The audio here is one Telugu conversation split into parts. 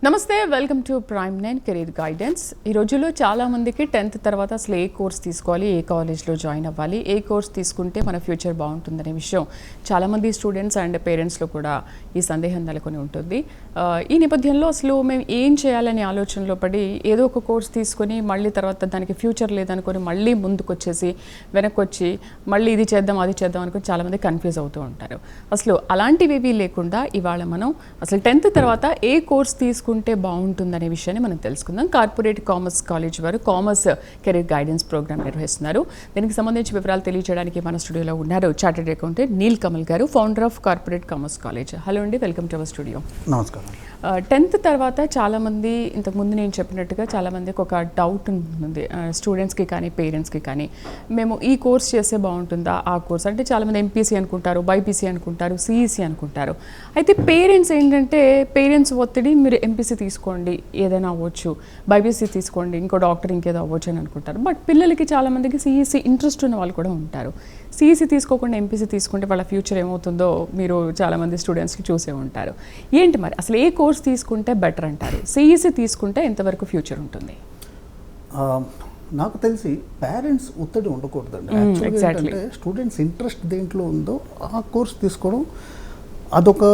నమస్తే, welcome to prime 9 career guidance. ఈ రోజుల్లో చాలామందికి 10th తర్వాత అసలు ఏ కోర్స్ తీసుకోవాలి, ఏ కాలేజ్లో జాయిన్ అవ్వాలి, ఏ కోర్స్ తీసుకుంటే మన ఫ్యూచర్ బాగుంటుందనే విషయం చాలామంది స్టూడెంట్స్ అండ్ పేరెంట్స్లో కూడా ఈ సందేహం నెలకొని ఉంటుంది. ఈ నేపథ్యంలో అసలు మేము ఏం చేయాలనే ఆలోచనలో పడి ఏదో ఒక కోర్స్ తీసుకొని మళ్ళీ తర్వాత దానికి ఫ్యూచర్ లేదనుకొని మళ్ళీ ముందుకు వచ్చేసి వెనక్కి వచ్చి మళ్ళీ ఇది చేద్దాం అది చేద్దాం అనుకుని చాలామంది కన్ఫ్యూజ్ అవుతూ ఉంటారు. అసలు అలాంటివి లేకుండా ఇవాళ మనం అసలు 10th తర్వాత ఏ కోర్స్ తీసుకుంటే బాగుంటుందనే విషయాన్ని మనం తెలుసుకుందాం. కార్పొరేట్ కామర్స్ కాలేజ్ వారు కామర్స్ కెరీర్ గైడెన్స్ ప్రోగ్రామ్ నిర్వహిస్తున్నారు. దీనికి సంబంధించి వివరాలు తెలియజేయడానికి మన స్టూడియోలో ఉన్నారు చార్టెడ్ అకౌంటెంట్ నీల్ కమల్ గారు, founder of corporate commerce college. Hello అండి, వెల్కమ్ టు అవర్ స్టూడియో. నమస్కారం. 10th తర్వాత చాలామంది, ఇంతకుముందు నేను చెప్పినట్టుగా చాలామందికి ఒక డౌట్ ఉంటుంది, స్టూడెంట్స్కి కానీ పేరెంట్స్కి కానీ, మేము ఈ కోర్స్ చేస్తే బాగుంటుందా, ఆ కోర్స్ అంటే చాలామంది ఎంపీసీ అనుకుంటారు, బైపీసీ అనుకుంటారు, సిఈసీ అనుకుంటారు. అయితే పేరెంట్స్ ఏంటంటే పేరెంట్స్ ఒత్తిడి, మీరు ఎంపీసీ తీసుకోండి ఏదైనా అవ్వచ్చు, బైపీసీ తీసుకోండి ఇంకో డాక్టర్ ఇంకేదో అవ్వచ్చు అని అనుకుంటారు. బట్ పిల్లలకి చాలామందికి సిఈసీ ఇంట్రెస్ట్ ఉన్న వాళ్ళు కూడా ఉంటారు. సిఈసీ తీసుకోకుండా ఎంపీసీ తీసుకుంటే వాళ్ళ ఫ్యూచర్ ఏమవుతుందో మీరు చాలామంది స్టూడెంట్స్కి చూసే ఉంటారు. ఏంటి మరి అసలు ఏ కోర్స్ తీసుకుంటే బెటర్ అంటారు? సిఈసీ తీసుకుంటే ఎంతవరకు ఫ్యూచర్ ఉంటుంది? నాకు తెలిసి పేరెంట్స్ ఒత్తిడి ఉండకూడదండి. యాక్చువల్గా ఏంటంటే స్టూడెంట్స్ ఇంట్రెస్ట్ దేంట్లో ఉందో ఆ కోర్స్ తీసుకోవడం, అదొక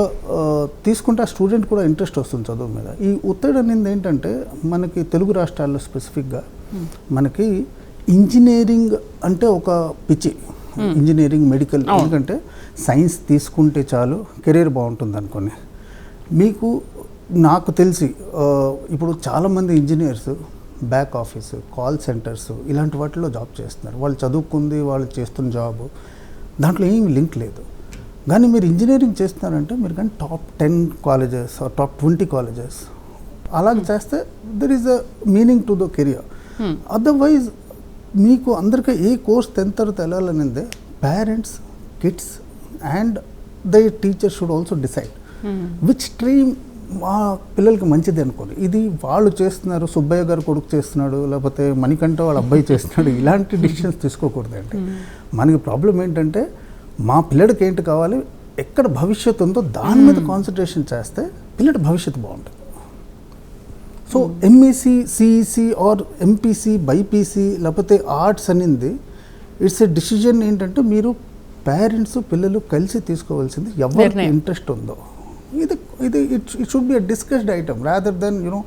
తీసుకుంటే ఆ స్టూడెంట్ కూడా ఇంట్రెస్ట్ వస్తుంది చదువు మీద. ఈ ఒత్తిడి అనేది ఏంటంటే మనకి తెలుగు రాష్ట్రాల్లో స్పెసిఫిక్గా మనకి ఇంజనీరింగ్ అంటే ఒక పిచ్చి, ఇంజనీరింగ్, మెడికల్. ఎందుకంటే సైన్స్ తీసుకుంటే చాలు కెరీర్ బాగుంటుంది అనుకోని. మీకు నాకు తెలిసి ఇప్పుడు చాలామంది engineers back office, call centres ఇలాంటి వాటిలో జాబ్ చేస్తున్నారు. వాళ్ళు చదువుకుంది, వాళ్ళు చేస్తున్న జాబ్ దాంట్లో ఏమి లింక్ లేదు. కానీ మీరు ఇంజనీరింగ్ చేస్తున్నారంటే మీరు కానీ టాప్ 10 కాలేజెస్, టాప్ 20 కాలేజెస్ అలాగ చేస్తే there is a meaning to the career. Otherwise మీకు అందరికీ ఏ కోర్స్ 10th తర్వాత వెళ్ళాలనేది parents, kids and the teacher should also decide which stream మా పిల్లలకి మంచిది అనుకోండి. ఇది వాళ్ళు చేస్తున్నారు, సుబ్బయ్య గారు కొడుకు చేస్తున్నాడు, లేకపోతే మణికంఠ వాళ్ళ అబ్బాయి చేస్తున్నాడు, ఇలాంటి డిసిషన్స్ తీసుకోకూడదండి. మనకి ప్రాబ్లం ఏంటంటే మా పిల్లడికి ఏంటి కావాలి, ఎక్కడ భవిష్యత్తు ఉందో దాని మీద కాన్సన్ట్రేషన్ చేస్తే పిల్లడి భవిష్యత్తు బాగుంటుంది. So MEC, CEC or MPC, BiPC లేకపోతే ఆర్ట్స్ అనేది ఇట్స్ ఎ డిసిజన్. ఏంటంటే మీరు పేరెంట్స్ పిల్లలు కలిసి తీసుకోవాల్సింది ఎవరికి ఇంట్రెస్ట్ ఉందో. ఇది it should be a discussed item rather than you know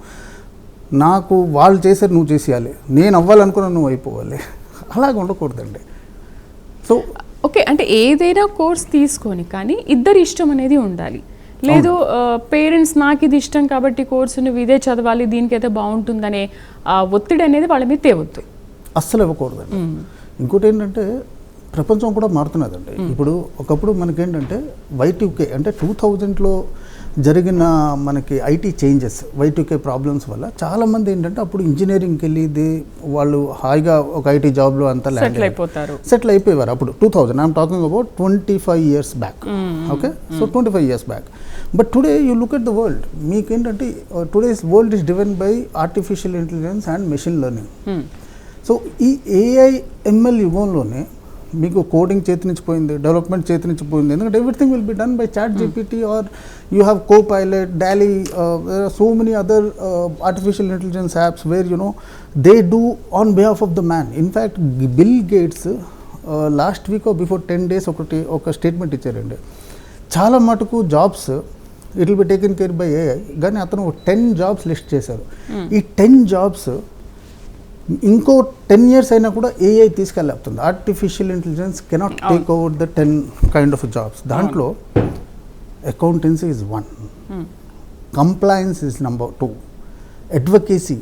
నాకు వాళ్ళు చేశారు నువ్వు చేసేయాలి, నేను అవ్వాలనుకున్నా నువ్వు అయిపోవాలి, అలాగ ఉండకూడదండి. సో ఓకే, అంటే ఏదైనా కోర్స్ తీసుకొని కానీ ఇద్దరి ఇష్టం అనేది ఉండాలి. లేదు పేరెంట్స్ నాకు ఇది ఇష్టం కాబట్టి కోర్సు నువ్వు ఇదే చదవాలి, దీనికైతే బాగుంటుందనే ఒత్తిడి అనేది వాళ్ళ మీద తేవద్దు, అస్సలు ఇవ్వకూడదండి. ఇంకోటి ఏంటంటే ప్రపంచం కూడా మారుతున్నదండి. ఇప్పుడు ఒకప్పుడు మనకేంటంటే Y2K అంటే 2000లో జరిగిన మనకి ఐటీ చేంజెస్, Y2K ప్రాబ్లమ్స్ వల్ల చాలామంది ఏంటంటే అప్పుడు ఇంజనీరింగ్కి వెళ్ళి వాళ్ళు హాయిగా ఒక ఐటీ జాబ్లో అంతా సెటిల్ అయిపోయేవారు. అప్పుడు 2000, I'm talking about 25 years back. Okay, so 25 years back. But today you look at the world, మీకేంటంటే today's world is driven by artificial intelligence and machine learning. So ఈ AI ML యుగంలోనే మీకు కోడింగ్ చేతి నుంచి పోయింది, డెవలప్మెంట్ చేతి నుంచి పోయింది. ఎందుకంటే everything will be done by ChatGPT are you have Copilot, DALL-E, there are so many other artificial intelligence apps where you know they do on behalf of the man. In fact, Bill Gates last week or before 10 days ఒక స్టేట్మెంట్ ఇచ్చారండి. చాలా మటుకు jobs it will be taken care bye AI, కానీ అతను 10 jobs లిస్ట్ చేశారు. ఈ 10 jobs ఇంకో 10 years అయినా కూడా AI తీసుకెళ్ళేస్తుంది. Artificial intelligence cannot take over the 10 kind of jobs. దాంట్లో accountancy is 1, compliance is number 2, advocacy.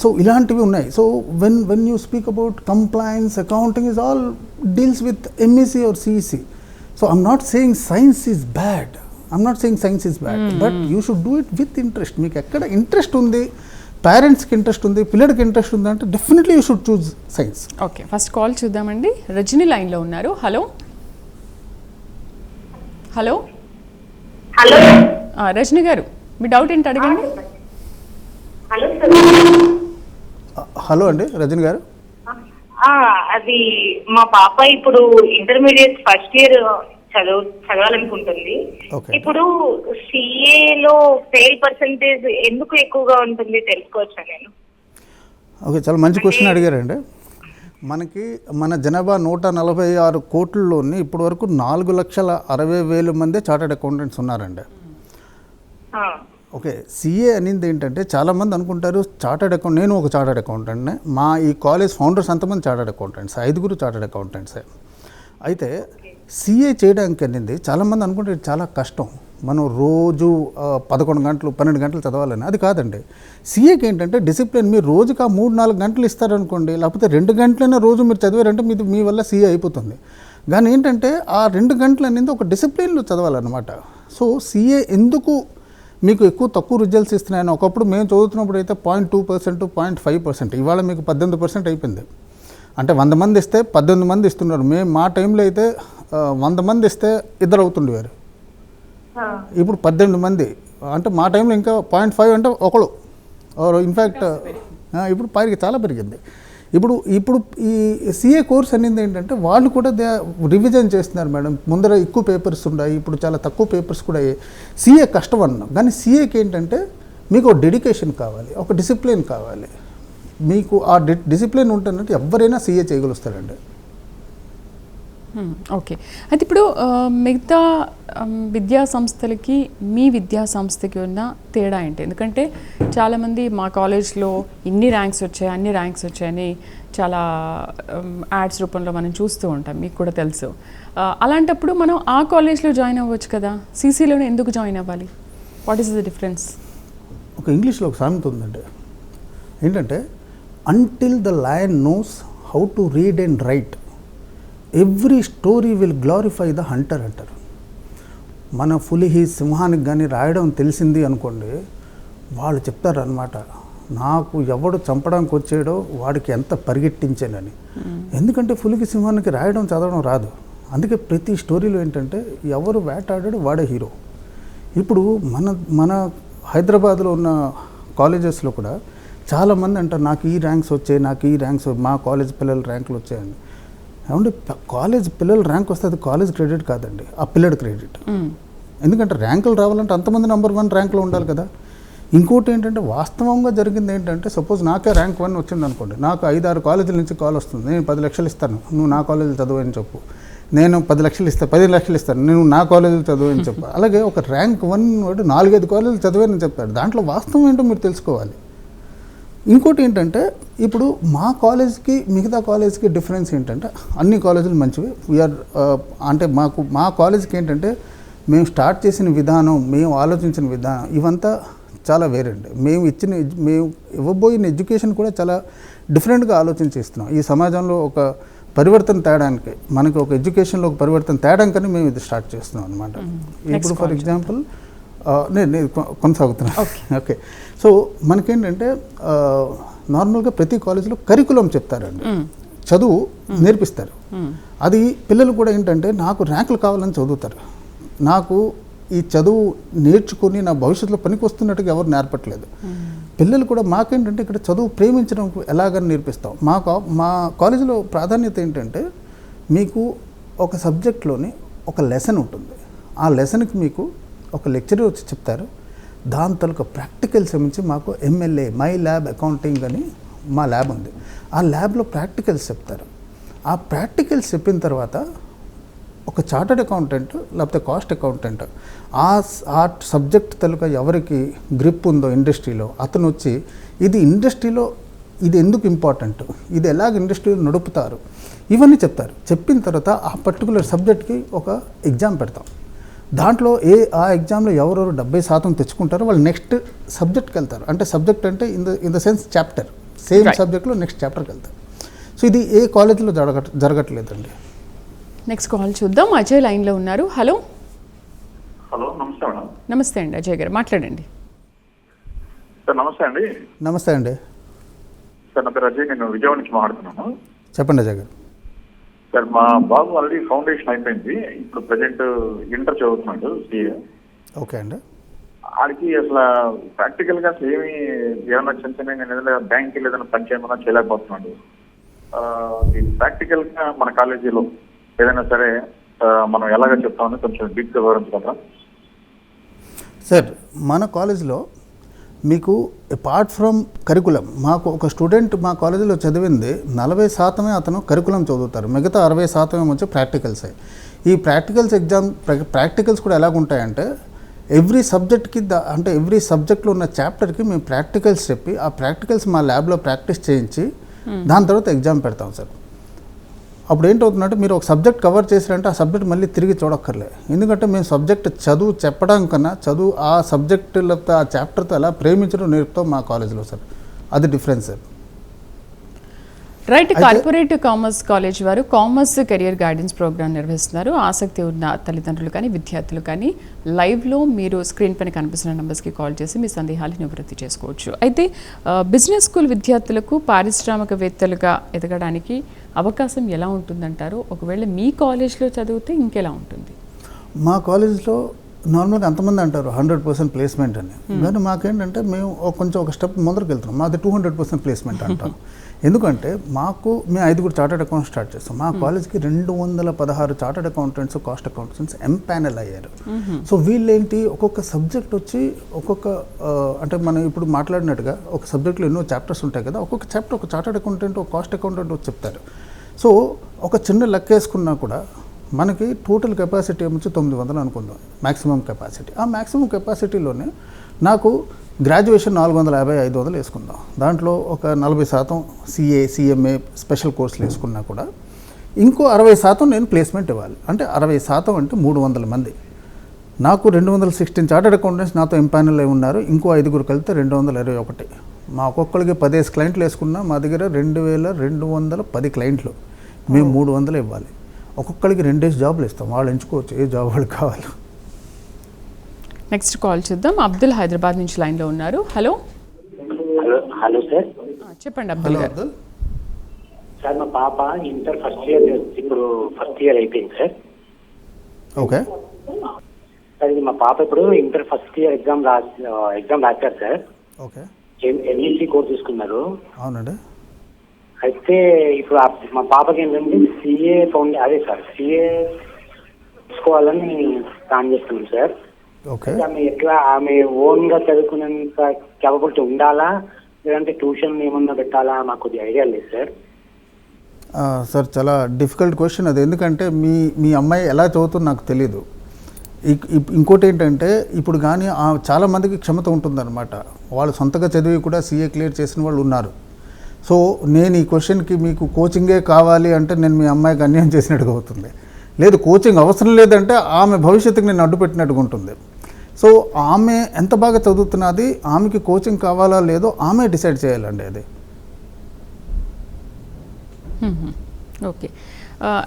So ఇలాంటివి ఉన్నాయి. So when you speak about compliance, accounting is all deals with MEC or CEC. So I'm not saying science is bad, but you should do it with interest. మీకు ఎక్కడ ఇంట్రెస్ట్ ఉంది, పేరెంట్స్కి ఇంట్రెస్ట్ ఉంది, పిల్లడికి ఇంట్రెస్ట్ ఉంది అంటే definitely you should choose science. Okay, first call చూద్దామండి. రజని లైన్లో ఉన్నారు. హలో హలో హలో రజని గారు, మీ డౌట్ ఏంటి అడగండి. హలో అండి రజని గారు. అది మా పాప ఇప్పుడు ఇంటర్మీడియట్ ఫస్ట్ ఇయర్ చదవాలనుకుంటుంది. Okay. ఇప్పుడు CA లో ఫెయిల్ పర్సెంటేజ్ ఎందుకు ఎక్కువగా ఉంటుంది తెలుసుకోవచ్చా నేను? ఓకే, చాలా మంచి క్వశ్చన్ అడిగారండి. మనకి మన జనాభా 146 కోట్లలోని ఇప్పటి వరకు 4,60,000 మంది చార్టెడ్ అకౌంటెంట్స్ ఉన్నారండి. ఓకే, సిఏ అనేది ఏంటంటే చాలామంది అనుకుంటారు చార్టెడ్ అకౌంట్, నేను ఒక చార్టెడ్ అకౌంటెంట్నే, మా ఈ కాలేజ్ ఫౌండర్స్ అంతమంది చార్టెడ్ అకౌంటెంట్స్, 5 చార్టెడ్ అకౌంటెంట్సే. అయితే సిఏ చేయడానికి అనేది చాలామంది అనుకుంటే ఇది చాలా కష్టం, మనం రోజు 11 గంటలు 12 గంటలు చదవాలని. అది కాదండి. సిఏకి ఏంటంటే డిసిప్లిన్. మీరు రోజుకి 3-4 గంటలు ఇస్తారనుకోండి, లేకపోతే 2 గంటలైనా రోజు మీరు చదివారంటే మీ వల్ల సిఏ అయిపోతుంది. కానీ ఏంటంటే ఆ 2 గంటలు అనేది ఒక డిసిప్లిన్లో చదవాలన్నమాట. సో సిఏ ఎందుకు మీకు తక్కువ రిజల్ట్స్ ఇస్తున్నాయని, ఒకప్పుడు మేము చదువుతున్నప్పుడు అయితే 0.2%, 0.5%, ఇవాళ మీకు 18% అయిపోయింది. అంటే 100 మంది ఇస్తే 18 మంది ఇస్తున్నారు. మా టైంలో అయితే 100 మంది ఇస్తే 2 అవుతుండేవారు, ఇప్పుడు 18 మంది. అంటే మా టైంలో ఇంకా 0.5 అంటే ఒకళ్ళు. ఇన్ఫ్యాక్ట్ ఇప్పుడు పైకి చాలా పెరిగింది. ఇప్పుడు ఈ సిఏ కోర్స్ అనేది ఏంటంటే వాళ్ళు కూడా రివిజన్ చేస్తున్నారు మేడం. ముందర ఎక్కువ పేపర్స్ ఉన్నాయి, ఇప్పుడు చాలా తక్కువ పేపర్స్ కూడా అయ్యాయి. సిఏ కష్టం అన్నాం, కానీ సిఏకి ఏంటంటే మీకు ఒక డెడికేషన్ కావాలి, ఒక డిసిప్లిన్ కావాలి. మీకు ఆ డిసిప్లిన్ ఉంటున్నట్టు ఎవరైనా సిఏ చేయగలుగుతారండి. ఓకే, అయితే ఇప్పుడు మిగతా విద్యా సంస్థలకి మీ విద్యా సంస్థకి ఉన్న తేడా ఏంటి? ఎందుకంటే చాలామంది మా కాలేజ్లో ఇన్ని ర్యాంక్స్ వచ్చాయి, అన్ని ర్యాంక్స్ వచ్చాయని చాలా యాడ్స్ రూపంలో మనం చూస్తూ ఉంటాం, మీకు కూడా తెలుసు. అలాంటప్పుడు మనం ఆ కాలేజ్లో జాయిన్ అవ్వచ్చు కదా, సీసీలోనే ఎందుకు జాయిన్ అవ్వాలి? What is the difference? ఒక ఇంగ్లీష్లో ఒక సామెత ఉందండి, ఏంటంటే until the lion knows how to read and right every story will glorify the Hunter అంటారు. మన పులిహి సింహానికి కానీ రాయడం తెలిసింది అనుకోండి, వాళ్ళు చెప్తారు అన్నమాట, నాకు ఎవడు చంపడానికి వచ్చాడో వాడికి ఎంత పరిగెట్టించానని. ఎందుకంటే పులికి సింహానికి రాయడం చదవడం రాదు. అందుకే ప్రతి స్టోరీలో ఏంటంటే ఎవరు వేటాడాడో వాడే హీరో. ఇప్పుడు మన హైదరాబాద్లో ఉన్న కాలేజెస్లో కూడా చాలామంది అంటారు నాకు ఈ ర్యాంక్స్ వచ్చాయి, నాకు ఈ ర్యాంక్స్, మా కాలేజ్ పిల్లల ర్యాంకులు వచ్చాయని. ఏమంటే కాలేజ్ పిల్లల ర్యాంక్ వస్తే అది కాలేజ్ క్రెడిట్ కాదండి, ఆ పిల్లడి క్రెడిట్. ఎందుకంటే ర్యాంకులు రావాలంటే అంతమంది నెంబర్ 1 ర్యాంకులో ఉండాలి కదా. ఇంకోటి ఏంటంటే వాస్తవంగా జరిగింది ఏంటంటే, సపోజ్ నాకే ర్యాంక్ 1 వచ్చింది అనుకోండి, నాకు 5-6 కాలేజీల నుంచి కాల్ వస్తుంది, నేను 10 లక్షలు ఇస్తాను నువ్వు నా కాలేజీలో చదువు అని చెప్పు, నేను 10 లక్షలు ఇస్తాను, 10 లక్షలు ఇస్తాను నువ్వు నా కాలేజీలో చదువు అని చెప్పు. అలాగే ఒక ర్యాంక్ 1 వాడు 4-5 కాలేజీలు చదివానని చెప్తాడు. దాంట్లో వాస్తవం ఏంటో మీరు తెలుసుకోవాలి. ఇంకోటి ఏంటంటే ఇప్పుడు మా కాలేజ్కి మిగతా కాలేజ్కి డిఫరెన్స్ ఏంటంటే, అన్ని కాలేజీలు మంచివి. అంటే మా కాలేజ్కి ఏంటంటే మేము స్టార్ట్ చేసిన విధానం, మేము ఆలోచించిన విధానం ఇవంతా చాలా వేరండి. మేము ఇవ్వబోయిన ఎడ్యుకేషన్ కూడా చాలా డిఫరెంట్గా ఆలోచించేస్తున్నాం. ఈ సమాజంలో ఒక పరివర్తన తేడానికి, మనకి ఒక ఎడ్యుకేషన్లో ఒక పరివర్తన తేడానికని మేము ఇది స్టార్ట్ చేస్తున్నాం అనమాట. ఇప్పుడు ఫర్ ఎగ్జాంపుల్ నేను కొనసాగుతున్నాను. ఓకే, సో మనకేంటంటే నార్మల్గా ప్రతి కాలేజీలో కరికులం చెప్తారండి, చదువు నేర్పిస్తారు. అది పిల్లలు కూడా ఏంటంటే నాకు ర్యాంకులు కావాలని చదువుతారు. నాకు ఈ చదువు నేర్చుకుని నా భవిష్యత్తులో పనికి వస్తున్నట్టుగా ఎవరు నేర్పట్లేదు. పిల్లలు కూడా మాకేంటంటే ఇక్కడ చదువు ప్రేమించడం ఎలాగని నేర్పిస్తాం. మా కాలేజీలో ప్రాధాన్యత ఏంటంటే మీకు ఒక సబ్జెక్ట్లోని ఒక లెసన్ ఉంటుంది. ఆ లెసన్కి మీకు ఒక లెక్చరర్ వచ్చి చెప్తారు. దాని తలకు ప్రాక్టికల్స్ నుంచి మాకు MLA మై ల్యాబ్ అకౌంటింగ్ అని మా ల్యాబ్ ఉంది. ఆ ల్యాబ్లో ప్రాక్టికల్స్ చెప్తారు. ఆ ప్రాక్టికల్స్ చెప్పిన తర్వాత ఒక చార్టర్డ్ అకౌంటెంట్ లేకపోతే కాస్ట్ అకౌంటెంట్ ఆ సబ్జెక్ట్ తలుక ఎవరికి గ్రిప్ ఉందో ఇండస్ట్రీలో అతను వచ్చి ఇది ఇండస్ట్రీలో ఇది ఎందుకు ఇంపార్టెంట్, ఇది ఎలాగ ఇండస్ట్రీలో నడుపుతారు, ఇవన్నీ చెప్తారు. చెప్పిన తర్వాత ఆ పర్టికులర్ సబ్జెక్ట్కి ఒక ఎగ్జామ్ పెడతాం. దాంట్లో ఆ ఎగ్జామ్లో ఎవరెవరు 70% తెచ్చుకుంటారో వాళ్ళు నెక్స్ట్ సబ్జెక్ట్కి వెళ్తారు. అంటే సబ్జెక్ట్ అంటే in the sense chapter, same సబ్జెక్ట్లో నెక్స్ట్ చాప్టర్కి వెళ్తారు. సో ఇది ఏ కాలేజీలో జరగట్లేదండి. నెక్స్ట్ కాల్ చూద్దాం. అజయ్ లైన్లో ఉన్నారు. హలో. నమస్తే మేడం. నమస్తే అండి అజయ్ గారు, మాట్లాడండి. సార్ నమస్తే అండి. నమస్తే అండి. సార్ నా పేరు అజయ్, నేను విజయవాడ నుంచి మాట్లాడుతున్నాను. చెప్పండి అజయ్ గారు. సార్ మా బాబు ఆల్రెడీ ఫౌండేషన్ అయిపోయింది, ఇప్పుడు ప్రజెంట్ ఇంటర్ చదువుతున్నాడు CA. ఓకే అండి. ఆడికి అసలు ప్రాక్టికల్గా అసలు ఏమైనా చిన్న బ్యాంక్కి ఏదైనా పని చేయమన్నా చేయలేకపోతున్నాడు. ప్రాక్టికల్గా మన కాలేజీలో ఏదైనా సరే మనం ఎలాగ చెప్తామని కొంచెం డీప్గా వివరించగలరా? సార్, మన కాలేజ్లో మీకు అపార్ట్ ఫ్రమ్ కరికులం, మాకు ఒక స్టూడెంట్ మా కాలేజీలో చదివింది 40% అతను కరికులం చదువుతారు, మిగతా 60% వచ్చి ప్రాక్టికల్సే. ఈ ప్రాక్టికల్స్ కూడా ఎలాగుంటాయంటే ఎవ్రీ సబ్జెక్ట్కి అంటే ఎవ్రీ సబ్జెక్ట్లో ఉన్న చాప్టర్కి మేము ప్రాక్టికల్స్ చెప్పి ఆ ప్రాక్టికల్స్ మా ల్యాబ్లో ప్రాక్టీస్ చేయించి దాని తర్వాత ఎగ్జామ్ పెడతాం సార్. అప్పుడు ఏంటవుతుందంటే మీరు ఒక సబ్జెక్ట్ కవర్ చేశారంటే ఆ సబ్జెక్ట్ మళ్ళీ తిరిగి చూడక్కర్లే, ఎందుకంటే మేము సబ్జెక్ట్ చెప్పడం కన్నా ఆ సబ్జెక్టులతో ఆ చాప్టర్తో ఎలా ప్రేమించడం నేర్పుతాం మా కాలేజీలో సార్. అది difference sir. Right. Corporate commerce college వారు కామర్స్ కెరియర్ గైడెన్స్ ప్రోగ్రామ్ నిర్వహిస్తున్నారు. ఆసక్తి ఉన్న తల్లిదండ్రులు కానీ విద్యార్థులు కానీ లైవ్లో మీరు స్క్రీన్ పైన కనిపిస్తున్న నెంబర్స్కి కాల్ చేసి మీ సందేహాలు నివృత్తి చేసుకోవచ్చు. అయితే బిజినెస్ స్కూల్ విద్యార్థులకు పారిశ్రామికవేత్తలుగా ఎదగడానికి అవకాశం ఎలా ఉంటుందంటారు? ఒకవేళ మీ కాలేజ్లో చదివితే ఇంకెలా ఉంటుంది? మా కాలేజ్లో నార్మల్గా అంతమంది అంటారు 100% ప్లేస్మెంట్ అని, కానీ మాకేంటంటే మేము కొంచెం ఒక స్టెప్ ముందరికి వెళ్తున్నాం. మాది 200% ప్లేస్మెంట్ అంటాం. ఎందుకంటే మేము 5 చార్టర్డ్ అకౌంట్స్ స్టార్ట్ చేస్తాం. మా కాలేజ్కి 216 chartered accountants, cost accountants empanel అయ్యారు. సో వీళ్ళేంటి ఒక్కొక్క సబ్జెక్ట్ వచ్చి అంటే మనం ఇప్పుడు మాట్లాడినట్టుగా ఒక సబ్జెక్ట్లో ఎన్నో చాప్టర్స్ ఉంటాయి కదా, ఒక్కొక్క చాప్టర్ ఒక చార్టర్డ్ అకౌంటెంట్, ఒక కాస్ట్ అకౌంటెంట్ వచ్చి చెప్తారు. సో ఒక చిన్న లెక్క వేసుకున్నా కూడా మనకి టోటల్ కెపాసిటీ ఏమొచ్చి 900 అనుకుందాం మ్యాక్సిమం కెపాసిటీ. ఆ మ్యాక్సిమం కెపాసిటీలోనే నాకు గ్రాడ్యుయేషన్ 450, 500 వేసుకుందాం. దాంట్లో ఒక 40% CA, CMA స్పెషల్ కోర్సులు వేసుకున్నా కూడా ఇంకో 60% నేను ప్లేస్మెంట్ ఇవ్వాలి. అంటే 60% అంటే 300 మంది. నాకు 216 చార్టర్డ్ అకౌంటెంట్స్ నాతో ఎంపానల్ అయి ఉన్నారు. ఇంకో 5 కలిపితే 221. మా ఒక్కొక్కరికి 10 క్లయింట్లు వేసుకున్నా మా దగ్గర 2210 క్లయింట్లు. మేము 300 ఇవ్వాలి. ఒక్కొక్కరికి 2 జాబులు ఇస్తాం. వాళ్ళు ఎంచుకోవచ్చు ఏ జాబ్ వాళ్ళు కావాలి. నెక్స్ట్ కాల్ చూద్దాం. అబ్దుల్ హైదరాబాద్ నుంచి లైన్లో ఉన్నారు. Hello hello sir. చెప్పండి అబ్దుల్ గారు. సార్ మా పాప ఇంటర్ ఫస్ట్ ఇయర్, ఇప్పుడు ఫస్ట్ ఇయర్ అయిపోయింది సార్. ఓకే సార్, ఇది మా పాప ఇప్పుడు ఇంటర్ ఫస్ట్ ఇయర్ ఎగ్జామ్ రాశారు సార్. ఓకే. MEC కోర్స్ తీసుకున్నారు. అవునండి. అయితే ఇప్పుడు మా పాపకి ఏంటంటే CA CA తీసుకోవాలని ప్లాన్ చేస్తున్నాం సార్. ఓకే. ఆమె ఓన్ గా చదువుకునేంత కేపబిలిటీ ఉండాలా, లేదంటే ట్యూషన్ ఏమన్నా పెట్టాలా? మాకు కొద్దిగా ఐడియా లేదు సార్. సార్, చాలా డిఫికల్ట్ క్వశ్చన్ అది. ఎందుకంటే మీ అమ్మాయి ఎలా చదువుతుందో నాకు తెలీదు. ఇంకోటి ఏంటంటే ఇప్పుడు కానీ చాలామందికి క్షమత ఉంటుందన్నమాట. వాళ్ళు సొంతగా చదివి కూడా CA క్లియర్ చేసిన వాళ్ళు ఉన్నారు. సో నేను ఈ క్వశ్చన్కి మీకు కోచింగే కావాలి అంటే నేను మీ అమ్మాయికి అన్యాయం చేసినట్టుగా అవుతుంది. లేదు, కోచింగ్ అవసరం లేదంటే ఆమె భవిష్యత్తుకి నేను అడ్డుపెట్టినట్టుగా ఉంటుంది. సో ఆమె ఎంత బాగా చదువుతున్నది, ఆమెకి కోచింగ్ కావాలా లేదో ఆమె డిసైడ్ చేయాలండి అది. ఓకే.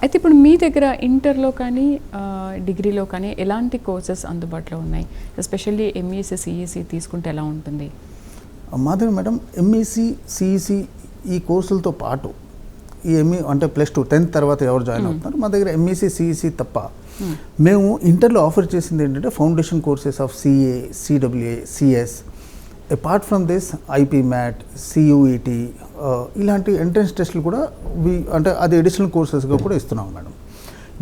అయితే ఇప్పుడు మీ దగ్గర ఇంటర్లో కానీ డిగ్రీలో కానీ ఎలాంటి కోర్సెస్ అందుబాటులో ఉన్నాయి? ఎస్పెషల్లీ MEC, CEC తీసుకుంటే ఎలా ఉంటుంది? మా దగ్గర మేడం MEC, CEC ఈ కోర్సులతో పాటు ఈ అంటే +2 10th తర్వాత ఎవరు జాయిన్ అవుతున్నారు, మా దగ్గర MEC, CEC తప్ప మేము ఇంటర్లో ఆఫర్ చేసింది ఏంటంటే foundation courses of CA, CWA, CS. Apart from this IP MAT, CUET ఇలాంటి ఎంట్రన్స్ టెస్టులు కూడా అంటే అది అడిషనల్ కోర్సెస్గా కూడా ఇస్తున్నాం మేడం.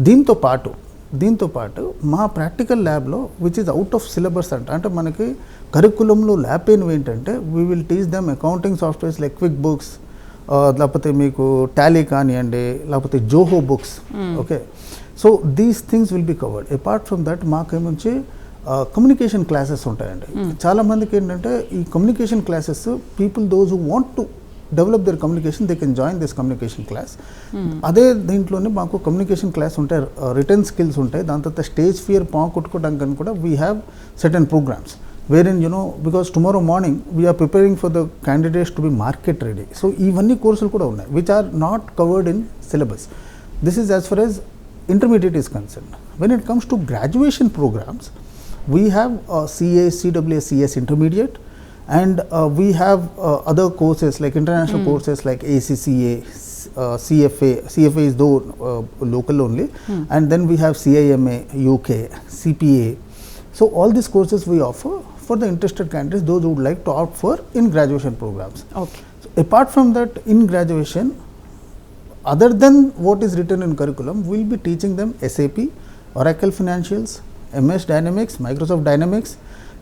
దీంతో పాటు మా ప్రాక్టికల్ ల్యాబ్లో which is out of syllabus అంటే మనకి కరికులంలో ల్యాబ్ ఏంటంటే we will teach them accounting softwares like QuickBooks, లేకపోతే మీకు టాలీ కానివ్వండి, లేకపోతే Zoho books. Okay. So these things will be covered. Apart from that మాకేముంచి కమ్యూనికేషన్ క్లాసెస్ ఉంటాయండి. చాలామందికి ఏంటంటే ఈ communication classes those who want to develop their communication they can join this communication class. అదే దీంట్లోనే మాకు కమ్యూనికేషన్ క్లాస్ ఉంటాయి, రిటర్న్ స్కిల్స్ ఉంటాయి, దాని తర్వాత స్టేజ్ ఫియర్ కొట్టుకోవడానికి కూడా we have certain programs wherein because tomorrow morning we are preparing for the candidates to be market ready. So ivanni courses kuda unnai which are not covered in syllabus. This is as far as intermediate is concerned. When it comes to graduation programs, we have CA, CWA, CS intermediate, and we have other courses like international courses like ACCA, CFA is though local only, and then we have CIMA, UK, CPA. So all these courses we offer for the interested candidates, those who would like to opt for in graduation programs. Okay. So apart from that, in graduation other than what is written in curriculum, we'll be teaching them SAP, Oracle Financials, MS Dynamics, Microsoft Dynamics.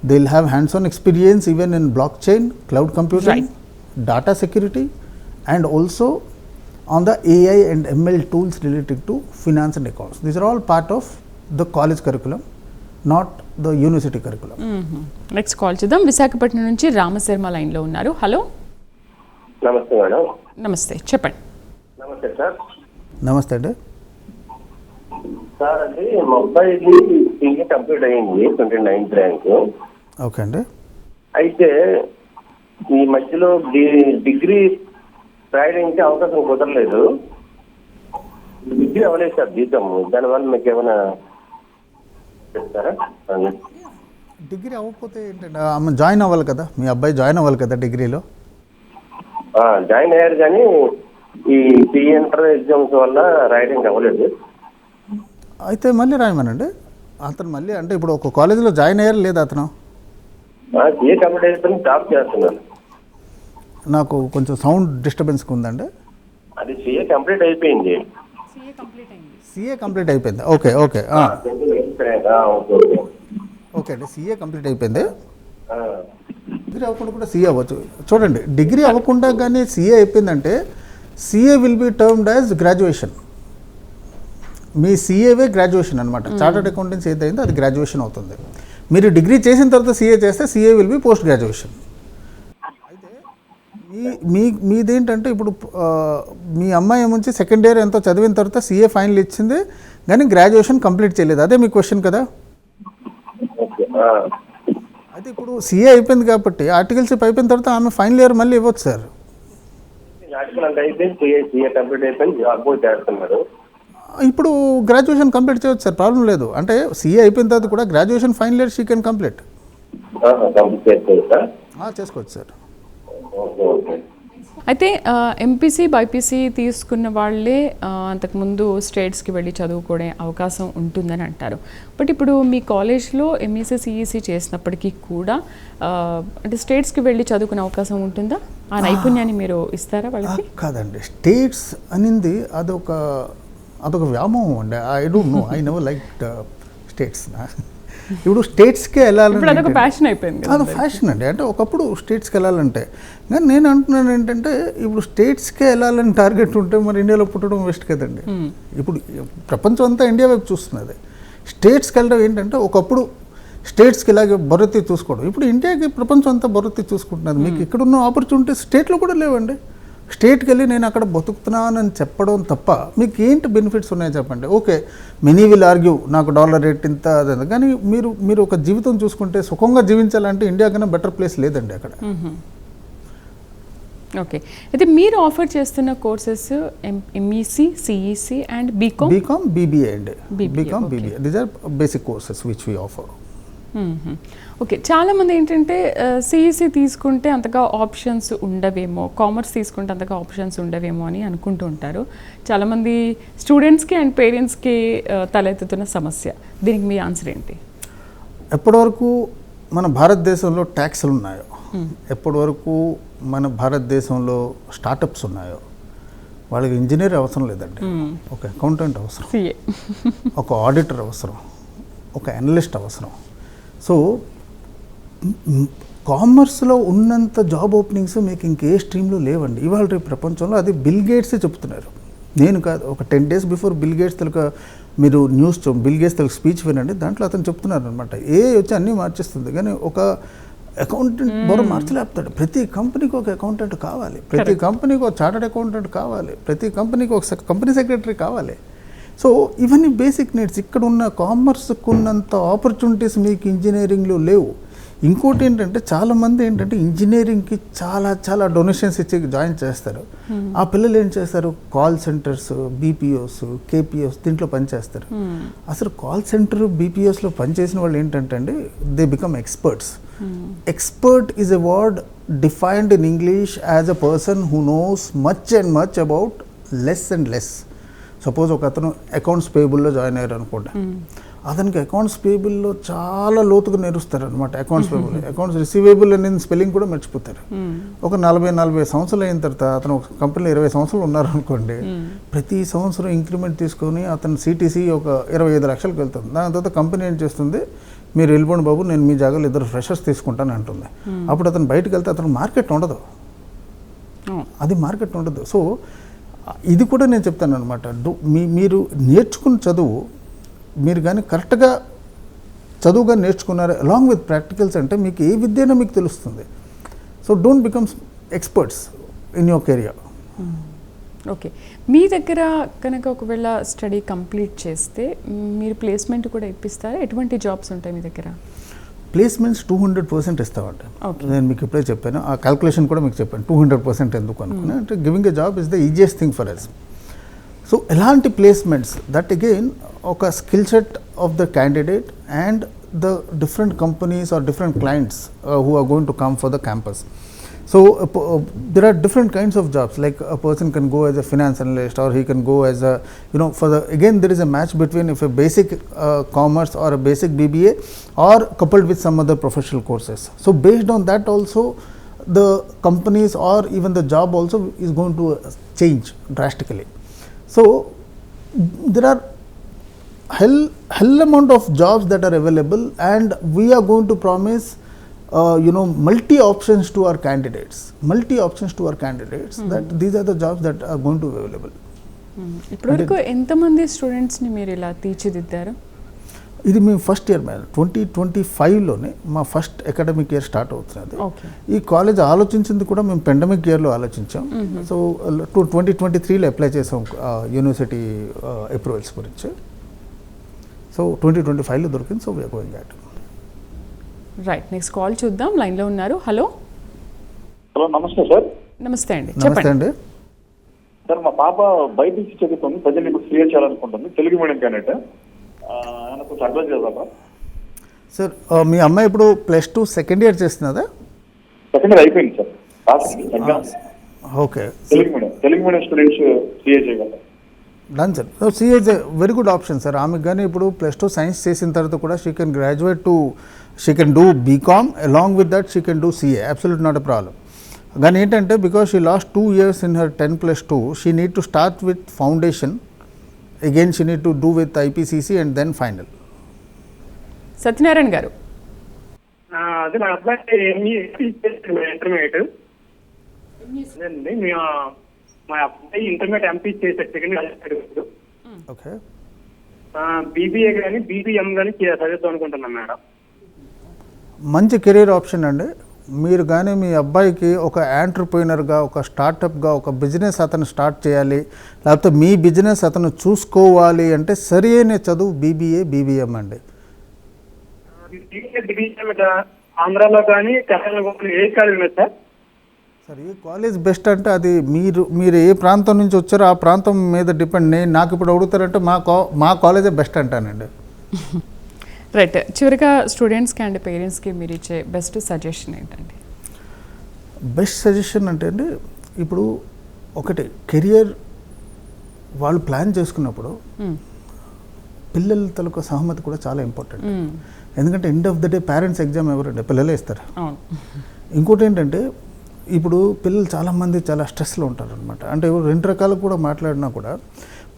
They'll have hands-on experience even in blockchain, cloud computing, data security, and also on the AI and ML tools related to finance and accounts. These are all part of the college curriculum, not the university curriculum. Next call చేద్దాం. విశాఖపట్నం నుంచి రామశర్మ లైన్లో ఉన్నారు. హలో, నమస్తే మేడం. నమస్తే, చెప్పండి. నమస్తే సార్. నమస్తే అండి. సార్ అది మా అబ్బాయిది సీఏ కంప్లీట్ అయ్యింది, 29th ర్యాంక్. ఓకే అండి. అయితే ఈ మధ్యలో డిగ్రీ రాయడానికి అవకాశం కుదరలేదు. డిగ్రీ అవ్వలేదు సార్ జీతం. దానివల్ల మీకు ఏమైనా చెప్తారా? డిగ్రీ అవ్వకపోతే ఏంటంటే ఆమె జాయిన్ అవ్వాలి కదా, మీ అబ్బాయి జాయిన్ అవ్వాలి కదా డిగ్రీలో. జాయిన్ అయ్యారు కానీ ఈ సీఏ ఇంటర్ ఎగ్జామ్స్ వల్ల రాయడానికి అవ్వలేదు. అయితే మళ్ళీ రాయమనండి. అతను మళ్ళీ అంటే ఇప్పుడు ఒక కాలేజీలో జాయిన్ అయ్యారు లేదా అతను? సీఏ కంప్లీట్ అయిపోయి జాబ్ చేస్తున్నాను. నాకు కొంచెం సౌండ్ డిస్టర్బెన్స్గా ఉందండి. అది సీఏ కంప్లీట్ అయిపోయింది. సీఏ కంప్లీట్ అయిపోయింది. ఓకే ఓకే ఓకే అండి, సీఏ కంప్లీట్ అయిపోయింది. డిగ్రీ అవ్వకుండా కూడా సీఏ అవ్వచ్చు. చూడండి, డిగ్రీ అవ్వకుండా కానీ సీఏ అయిపోయిందంటే CA will be termed as graduation. మీ సీఏవే గ్రాడ్యుయేషన్ అనమాట. చార్టర్డ్ అకౌంటెన్సీ ఏదైందో అది గ్రాడ్యుయేషన్ అవుతుంది. మీరు డిగ్రీ చేసిన తర్వాత సీఏ చేస్తే CA will be post graduation. అయితే మీదేంటంటే ఇప్పుడు మీ అమ్మాయి ఏముంచి సెకండ్ ఇయర్ ఎంతో చదివిన తర్వాత సీఏ ఫైనల్ ఇచ్చింది కానీ గ్రాడ్యుయేషన్ కంప్లీట్ చేయలేదు. అదే మీ క్వశ్చన్ కదా. అయితే ఇప్పుడు సీఏ అయిపోయింది కాబట్టి ఆర్టికల్షిప్ అయిపోయిన తర్వాత ఆమె ఫైనల్ ఇయర్ మళ్ళీ ఇవ్వచ్చు సార్. ఇప్పుడు గ్రాడ్యుయేషన్ కంప్లీట్ చేయవచ్చు సార్, ప్రాబ్లం లేదు. అంటే సీఏ అయిపోయిన తర్వాత కూడా graduation final year she can complete చేసుకోవచ్చు సార్. అయితే ఎంపీసీ బైపీసీ తీసుకున్న వాళ్ళే అంతకుముందు స్టేట్స్కి వెళ్ళి చదువుకునే అవకాశం ఉంటుందని అంటారు. బట్ ఇప్పుడు మీ కాలేజ్లో ఎంఈసీ సిఈసీ చేసినప్పటికీ కూడా అంటే స్టేట్స్కి వెళ్ళి చదువుకునే అవకాశం ఉంటుందా? ఆ నైపుణ్యాన్ని మీరు ఇస్తారా వాళ్ళకి? కాదండి, స్టేట్స్ అనింది అదొక వ్యామోహం అండి. I don't know, I never like states. ఇప్పుడు స్టేట్స్కి వెళ్ళాలంటే అదొక ఫ్యాషన్ అయిపోయింది. అది ఫ్యాషన్ అండి. అంటే ఒకప్పుడు స్టేట్స్కి వెళ్ళాలంటే, కానీ నేను అంటున్నాను ఏంటంటే ఇప్పుడు స్టేట్స్కే వెళ్ళాలని టార్గెట్ ఉంటే మరి ఇండియాలో పుట్టడం వేస్ట్ కదండి. ఇప్పుడు ప్రపంచం అంతా ఇండియా వైపు చూస్తున్నది. స్టేట్స్కి వెళ్ళడం ఏంటంటే ఒకప్పుడు స్టేట్స్కి ఇలాగే బొరతి చూసుకోవడం. ఇప్పుడు ఇండియాకి ప్రపంచం అంతా బొరతి చూసుకుంటున్నది. మీకు ఇక్కడున్న ఆపర్చునిటీస్ స్టేట్లో కూడా లేవండి. స్టేట్కి వెళ్ళి నేను అక్కడ బతుకుతున్నానని చెప్పడం తప్ప మీకు ఏంటి బెనిఫిట్స్ ఉన్నాయో చెప్పండి. ఓకే, మెనీ విల్ ఆర్గ్యూ నాకు డాలర్ రేట్ ఇంత అదే, కానీ మీరు ఒక జీవితం చూసుకుంటే సుఖంగా జీవించాలంటే ఇండియా కన్నా బెటర్ ప్లేస్ లేదండి అక్కడ. ఓకే, అయితే మీరు ఆఫర్ చేస్తున్న courses MEC CEC and BCom BBA అండి. BCom BBA, these are basic courses which we offer. Okay, చాలామంది ఏంటంటే సిఈసీ తీసుకుంటే అంతగా ఆప్షన్స్ ఉండవేమో, కామర్స్ తీసుకుంటే అంతగా ఆప్షన్స్ ఉండవేమో అని అనుకుంటూ ఉంటారు చాలామంది స్టూడెంట్స్కి అండ్ పేరెంట్స్కి తలెత్తుతున్న సమస్య. దీనికి మీ ఆన్సర్ ఏంటి? ఎప్పటివరకు మన భారతదేశంలో ట్యాక్స్లు ఉన్నాయో, ఎప్పటి వరకు మన భారతదేశంలో స్టార్టప్స్ ఉన్నాయో వాళ్ళకి ఇంజనీర్ అవసరం లేదండి. ఒక అకౌంటెంట్ అవసరం, ఒక ఆడిటర్ అవసరం, ఒక అనలిస్ట్ అవసరం. సో కామర్స్లో ఉన్నంత జాబ్ ఓపెనింగ్స్ మీకు ఇంకే స్ట్రీమ్లో లేవండి ఇవాళ రేపు ప్రపంచంలో. అది బిల్ గేట్సే చెప్తున్నారు, నేను కాదు. ఒక 10 days before Bill Gates Telugu మీరు news Bill Gates Telugu speech వినండి. దాంట్లో అతను చెప్తున్నారు అనమాట, వచ్చి అన్నీ మార్చేస్తుంది కానీ ఒక అకౌంటెంట్ బొర మార్చలేపుతాడు. ప్రతి కంపెనీకి ఒక అకౌంటెంట్ కావాలి, ప్రతి కంపెనీకి ఒక చార్టర్డ్ అకౌంటెంట్ కావాలి, ప్రతి కంపెనీకి ఒక కంపెనీ సెక్రటరీ కావాలి. సో ఇవన్నీ బేసిక్ నీడ్స్. ఇక్కడ ఉన్న కామర్స్కు ఉన్నంత ఆపర్చునిటీస్ మీకు ఇంజనీరింగ్లో లేవు. ఇంకోటి ఏంటంటే చాలామంది ఏంటంటే ఇంజనీరింగ్కి చాలా డొనేషన్స్ ఇచ్చి జాయిన్ చేస్తారు. ఆ పిల్లలు ఏం చేస్తారు, కాల్ సెంటర్స్, బీపీఓస్, కేపీఓస్ దీంట్లో పనిచేస్తారు. అసలు కాల్ సెంటర్ బీపీఓస్లో పనిచేసిన వాళ్ళు ఏంటంటే అండి, they become experts. Expert is a word defined in English as a person who knows much and much about less and less. Suppose ఒక అతను అకౌంట్స్ పేబుల్లో జాయిన్ అయ్యారు అనుకోండి, అతనికి అకౌంట్స్ పేబుల్లో చాలా లోతుగా నేరుస్తారు అనమాట. అకౌంట్స్ పేబుల్, అకౌంట్స్ రిసీవేబుల్ అనేది స్పెల్లింగ్ కూడా మర్చిపోతారు. ఒక 40 సంవత్సరాలు అయిన తర్వాత అతను ఒక కంపెనీలో 20 సంవత్సరాలు ఉన్నారనుకోండి, ప్రతి సంవత్సరం ఇంక్రిమెంట్ తీసుకొని అతను సిటీసీ ఒక 25 లక్షలకు వెళ్తుంది. దాని తర్వాత కంపెనీ ఏం చేస్తుంది, మీరు వెళ్ళిపోండి బాబు, నేను మీ జాగాలో 2 ఫ్రెషర్స్ తీసుకుంటాను అంటుంది. అప్పుడు అతను బయటకు వెళ్తే అతను మార్కెట్ ఉండదు, అది మార్కెట్ ఉండదు. సో ఇది కూడా నేను చెప్తాను అనమాట. మీరు నేర్చుకున్న చదువు మీరు కానీ కరెక్ట్గా చదువుగా నేర్చుకున్నారు అలాంగ్ విత్ ప్రాక్టికల్స్ అంటే మీకు ఏ విద్యైనా మీకు తెలుస్తుంది. So don't becomes experts in your career. Okay, మీ దగ్గర కనుక ఒకవేళ స్టడీ కంప్లీట్ చేస్తే మీరు ప్లేస్మెంట్ కూడా ఇప్పిస్తారా? ఎటువంటి జాబ్స్ ఉంటాయి మీ దగ్గర? ప్లేస్మెంట్స్ 200% ఇస్తామండి. నేను మీకు ఇప్పుడే చెప్పాను, ఆ క్యాల్కులేషన్ కూడా మీకు చెప్పాను 200% ఎందుకు అనుకున్నా అంటే giving a job is the easiest thing for us. So ఎలాంటి ప్లేస్మెంట్స్ దట్ అగైన్ ఒక skill set of the candidate and the different companies are different clients who are going to come for the campus. So there are different kinds of jobs, like a person can go as a finance analyst or he can go as a, for the, again there is a match between if a basic commerce or a basic BBA or coupled with some other professional courses. So based on that also the companies or even the job also is going to change drastically. So there are hell amount of jobs that are available and we are going to promise multi options to our candidates, that these are the jobs that are going to be available. ఇప్పటివరకు ఎంతమంది స్టూడెంట్స్ని మీరు ఇలా తీర్చిదిద్దారు? ఇది మేము ఫస్ట్ ఇయర్ మేడం 2025లోనే మా ఫస్ట్ అకాడమిక్ ఇయర్ స్టార్ట్ అవుతున్నది. ఈ కాలేజ్ ఆలోచించింది కూడా మేము పెండమిక్ ఇయర్లో ఆలోచించాం. సో 2023లో అప్లై చేసాం యూనివర్సిటీ అప్రూవల్స్ గురించి. సో 2025లో దొరికింది. So we're going at. Right, next call చూద్దాం. లైన్లో ఉన్నారు. హలో. హలో, నమస్తే సార్. నమస్తే అండి, నమస్తే అండి. సార్, మా పాప బైపీసీ చదువుతుంది, ప్రజెంట్ ఇప్పుడు క్లియర్ చేయాలనుకుంటుంది, తెలుగు మీడియం క్యాండిడేట్. ఆయన కొంచెం అడ్వైజ్ చేద్దామా సార్? మీ అమ్మాయి ఇప్పుడు +2 సెకండ్ ఇయర్ చేస్తున్నదా? సెకండ్ ఇయర్ అయిపోయింది sir. Okay, Telugu medium students clear చేయగలరు. Done sir. So CA is a very good option sir. ఆమెకు కానీ ఇప్పుడు +2 సైన్స్ చేసిన తర్వాత కూడా she can graduate too, she can do BCom along with that she can do CA, absolute not a problem. కానీ ఏంటంటే because she lost 2 years in her 10+2 she need to start with foundation, again she need to do with IPCC and then final. Satyanarayana garu, అదే నా అబ్బాయి ఇంటర్మీడియట్, మా అబ్బాయి ఇంటర్మీడియట్ ఎంపీ చేశాడు, సెకండ్ ఇయర్. ఓకే, బీబీఏ కానీ బీబీఎం కానీ చదివిద్దాం అనుకుంటున్నాను మేడం. మంచి కెరీర్ ఆప్షన్ అండి. మీరు కానీ మీ అబ్బాయికి ఒక యాంటర్ప్రెన్యూర్గా, ఒక స్టార్టప్గా, ఒక బిజినెస్ అతను స్టార్ట్ చేయాలి, లేకపోతే మీ బిజినెస్ అతను చూసుకోవాలి అంటే సరి అయిన చదువు బీబీఏ బీబీఎం అండి. ఆంధ్రాలో కానీ తెలంగాణలో కానీ ఏ కాలేజ్ లేదు సార్? సార్, ఏ కాలేజ్ బెస్ట్ అంటే అది మీరు ఏ ప్రాంతం నుంచి వచ్చారో ఆ ప్రాంతం మీద డిపెండ్. నాకు ఇప్పుడు అడుగుతారంటే మా కాలేజే బెస్ట్ అంటానండి. రైట్, చివరిగా స్టూడెంట్స్కి అండ్ పేరెంట్స్కి మీరు ఇచ్చే బెస్ట్ సజెషన్ ఏంటండి? బెస్ట్ సజెషన్ అంటే అండి, ఇప్పుడు ఒకటి కెరియర్ వాళ్ళు ప్లాన్ చేసుకున్నప్పుడు పిల్లల తలకు సహమతి కూడా చాలా ఇంపార్టెంట్. ఎందుకంటే end of the day parents exam ఎవరంటే పిల్లలే ఇస్తారు. ఇంకోటి ఏంటంటే ఇప్పుడు పిల్లలు చాలామంది చాలా స్ట్రెస్లో ఉంటారు అనమాట. అంటే 2 రకాలు కూడా మాట్లాడినా కూడా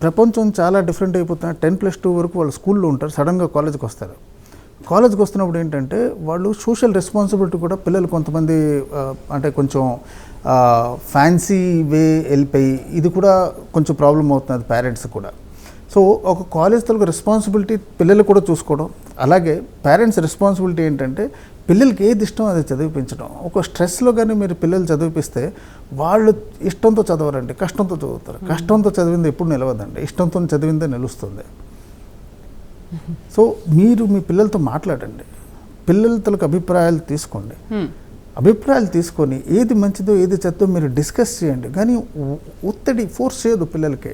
ప్రపంచం చాలా డిఫరెంట్ అయిపోతున్నారు. 10+2 వరకు వాళ్ళు స్కూల్లో ఉంటారు, సడన్గా కాలేజ్కి వస్తారు. కాలేజ్కి వస్తున్నప్పుడు ఏంటంటే వాళ్ళు సోషల్ రెస్పాన్సిబిలిటీ కూడా పిల్లలు కొంతమంది అంటే కొంచెం ఫ్యాన్సీ వే వెళ్ళిపోయి ఇది కూడా కొంచెం ప్రాబ్లం అవుతుంది పేరెంట్స్ కూడా. సో ఒక కాలేజ్ తలకు రెస్పాన్సిబిలిటీ పిల్లలు కూడా చూసుకోవడం, అలాగే పేరెంట్స్ రెస్పాన్సిబిలిటీ ఏంటంటే పిల్లలకి ఏది ఇష్టం అది చదివిపించడం. ఒక స్ట్రెస్లో కానీ మీరు పిల్లలు చదివిపిస్తే వాళ్ళు ఇష్టంతో చదవరండి, కష్టంతో చదువుతారు. కష్టంతో చదివింది ఎప్పుడు నిలవదండి, ఇష్టంతో చదివిందే నిలుస్తుంది. సో మీరు మీ పిల్లలతో మాట్లాడండి, పిల్లలతో అభిప్రాయాలు తీసుకోండి. అభిప్రాయాలు తీసుకొని ఏది మంచిదో ఏది చెత్తో మీరు డిస్కస్ చేయండి. కానీ ఒత్తిడి ఫోర్స్ చేయదు పిల్లలకి.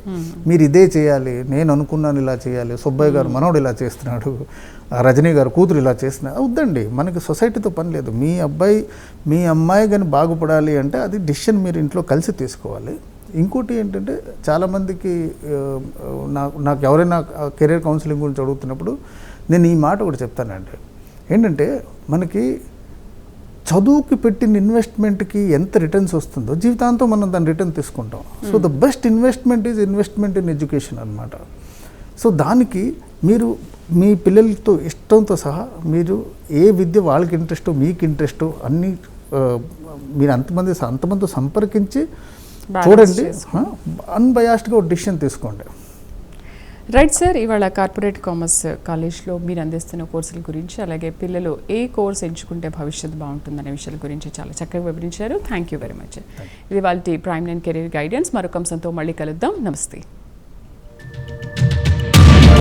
మీరు ఇదే చేయాలి, నేను అనుకున్నాను ఇలా చేయాలి, సుబ్బయ్య గారు మనోడు ఇలా చేస్తున్నాడు, రజనీ గారు కూతురు ఇలా చేస్తున్నారు, వద్దండి. మనకి సొసైటీతో పని లేదు. మీ అబ్బాయి మీ అమ్మాయి కానీ బాగుపడాలి అంటే అది డిసిషన్ మీరు ఇంట్లో కలిసి తీసుకోవాలి. ఇంకోటి ఏంటంటే చాలామందికి నాకు ఎవరైనా కెరీర్ కౌన్సిలింగ్ గురించి అడుగుతున్నప్పుడు నేను ఈ మాట ఒకటి చెప్తానండి. ఏంటంటే మనకి చదువుకి పెట్టిన ఇన్వెస్ట్మెంట్కి ఎంత రిటర్న్స్ వస్తుందో జీవితాంతం మనం దాని రిటర్న్ తీసుకుంటాం. So the best investment is investment in education అనమాట. సో దానికి మీరు మీ పిల్లలతో ఇష్టంతో సహా మీరు ఏ విద్య వాళ్ళకి ఇంట్రెస్టో మీకు ఇంట్రెస్టో అన్నీ మీరు అంతమందితో సంపర్కించి చూడండి, అన్బయాస్డ్గా ఒక డిసిషన్ తీసుకోండి. రైట్ సార్, ఇవాళ కార్పొరేట్ కామర్స్ కాలేజ్లో మీరు అందిస్తున్న కోర్సుల గురించి, అలాగే పిల్లలు ఏ కోర్స్ ఎంచుకుంటే భవిష్యత్తు బాగుంటుందనే విషయాల గురించి చాలా చక్కగా వివరించారు. Thank you very much. ఇది వాళ్ళ ప్రైమ్ 9 కెరీర్ గైడెన్స్. మరొక అంశంతో మళ్ళీ కలుద్దాం. నమస్తే.